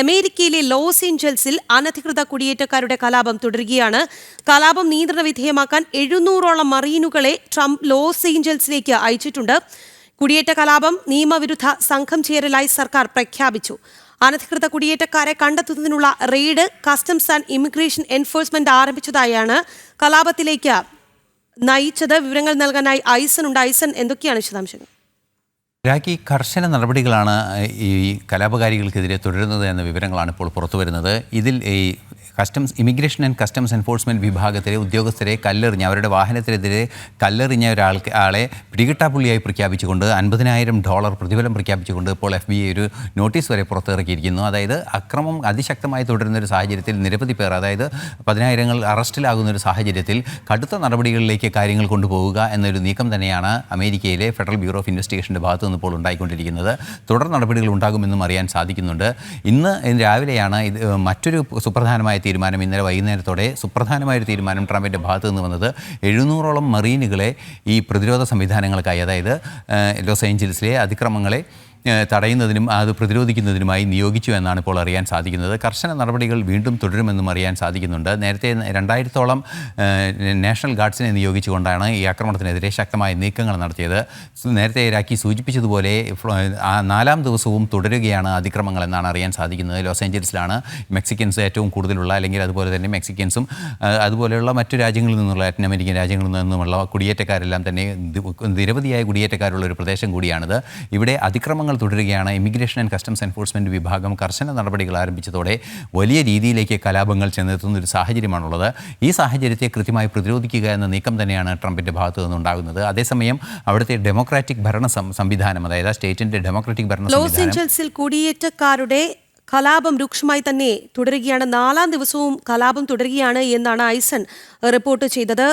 അമേരിക്കയിലെ ലോസ് ഏഞ്ചൽസിൽ അനധികൃത കുടിയേറ്റക്കാരുടെ കലാപം തുടരുകയാണ്. കലാപം നിയന്ത്രണ വിധേയമാക്കാൻ 700ഓളം മറീനുകളെ ട്രംപ് ലോസ് ഏഞ്ചൽസിലേക്ക് അയച്ചിട്ടുണ്ട്. കുടിയേറ്റ കലാപം നിയമവിരുദ്ധ സംഘം ചേരലായി സർക്കാർ പ്രഖ്യാപിച്ചു. അനധികൃത കുടിയേറ്റക്കാരെ കണ്ടെത്തുന്നതിനുള്ള raid customs and immigration enforcement ആരംഭിച്ചതായാണ് കലാപത്തിലേക്ക് നയിച്ചത്. വിവരങ്ങൾ നൽകാനായി ഐസൻ ഉണ്ട്. ഐസൻ, എന്തൊക്കെയാണ് വിശദാംശങ്ങൾ? രാഖി, കർശന നടപടികളാണ് ഈ കലാപകാരികൾക്കെതിരെ തുടരുന്നത് എന്ന വിവരങ്ങളാണ് ഇപ്പോൾ പുറത്തുവരുന്നത്. ഇതിൽ ഈ ഇമിഗ്രേഷൻ ആൻഡ് കസ്റ്റംസ് എൻഫോഴ്സ്മെൻറ്റ് വിഭാഗത്തിലെ ഉദ്യോഗസ്ഥരെ കല്ലെറിഞ്ഞ് അവരുടെ വാഹനത്തിനെതിരെ കല്ലെറിഞ്ഞ ആളെ പിടികിട്ടാപ്പുള്ളിയായി പ്രഖ്യാപിച്ചുകൊണ്ട് $50,000 പ്രതിഫലം പ്രഖ്യാപിച്ചുകൊണ്ട് ഇപ്പോൾ FBI ഒരു നോട്ടീസ് വരെ പുറത്തിറക്കിയിരിക്കുന്നു. അതായത് അക്രമം അതിശക്തമായി തുടരുന്ന ഒരു സാഹചര്യത്തിൽ നിരവധി പേർ, അതായത് 10,000 അറസ്റ്റിലാകുന്ന ഒരു സാഹചര്യത്തിൽ കടുത്ത നടപടികളിലേക്ക് കാര്യങ്ങൾ കൊണ്ടുപോവുക എന്നൊരു നീക്കം തന്നെയാണ് അമേരിക്കയിലെ ഫെഡറൽ ബ്യൂറോ ഓഫ് ഇൻവെസ്റ്റിഗേഷൻ്റെ ഭാഗത്തു നിന്ന് ഇപ്പോൾ ഉണ്ടായിക്കൊണ്ടിരിക്കുന്നത്. തുടർ നടപടികൾ ഉണ്ടാകുമെന്നും അറിയാൻ സാധിക്കുന്നുണ്ട്. ഇന്ന് രാവിലെയാണ് ഇത് മറ്റൊരു സുപ്രധാനമായ തീരുമാനം, ഇന്നലെ വൈകുന്നേരത്തോടെ സുപ്രധാനമായൊരു തീരുമാനം ട്രംപിൻ്റെ ഭാഗത്തു നിന്ന് വന്നത്. 700ഓളം മറീനുകളെ ഈ പ്രതിരോധ സംവിധാനങ്ങൾക്കായി, അതായത് ലോസ് ഏഞ്ചൽസിലെ അതിക്രമങ്ങളെ തടയുന്നതിനും അത് പ്രതിരോധിക്കുന്നതിനുമായി നിയോഗിച്ചു എന്നാണ് ഇപ്പോൾ അറിയാൻ സാധിക്കുന്നത്. കർശന നടപടികൾ വീണ്ടും തുടരുമെന്നും അറിയാൻ സാധിക്കുന്നുണ്ട്. നേരത്തെ 2000ഓളം നാഷണൽ ഗാർഡ്സിനെ നിയോഗിച്ചുകൊണ്ടാണ് ഈ ആക്രമണത്തിനെതിരെ ശക്തമായ നീക്കങ്ങൾ നടത്തിയത്. നേരത്തെ രാഖി സൂചിപ്പിച്ചതുപോലെ 4ാം ദിവസവും തുടരുകയാണ് അതിക്രമങ്ങൾ എന്നാണ് അറിയാൻ സാധിക്കുന്നത്. ലോസ് ഏഞ്ചൽസിലാണ് മെക്സിക്കൻസ് ഏറ്റവും കൂടുതലുള്ള, അല്ലെങ്കിൽ അതുപോലെ തന്നെ മെക്സിക്കൻസും അതുപോലെയുള്ള മറ്റു രാജ്യങ്ങളിൽ നിന്നുള്ള, ലാറ്റിൻ അമേരിക്കൻ രാജ്യങ്ങളിൽ നിന്നുമുള്ള കുടിയേറ്റക്കാരെല്ലാം തന്നെ നിരവധിയായ കുടിയേറ്റക്കാരുള്ള ഒരു പ്രദേശം കൂടിയാണിത്. ഇവിടെ അതിക്രമങ്ങൾ തുടരുകയാണ്. ഇമിഗ്രേഷൻ ആൻഡ് കസ്റ്റംസ് എൻഫോഴ്സ്മെൻറ്റ് വിഭാഗം കർശന നടപടികൾ ആരംഭിച്ചതോടെ വലിയ രീതിയിലേക്ക് കലാപങ്ങൾ ചെന്നെത്തുന്ന ഒരു സാഹചര്യമാണുള്ളത്. ഈ സാഹചര്യത്തെ കൃത്യമായി പ്രതിരോധിക്കുക എന്ന നീക്കം തന്നെയാണ് ട്രംപിൻ്റെ ഭാഗത്തു നിന്നുണ്ടാകുന്നത്. അതേസമയം അവിടുത്തെ ഡെമോക്രാറ്റിക് ഭരണ സംവിധാനം, അതായത് സ്റ്റേറ്റിൻ്റെ ഡെമോക്രാറ്റിക് ഭരണ ലോസ് ഏഞ്ചൽസിൽ കുടിയേറ്റക്കാരുടെ കലാപം രൂക്ഷമായി തന്നെ തുടരുകയാണ്. 4ാം ദിവസവും കലാപം തുടരുകയാണ് എന്നാണ് ഐസൻ റിപ്പോർട്ട് ചെയ്തത്.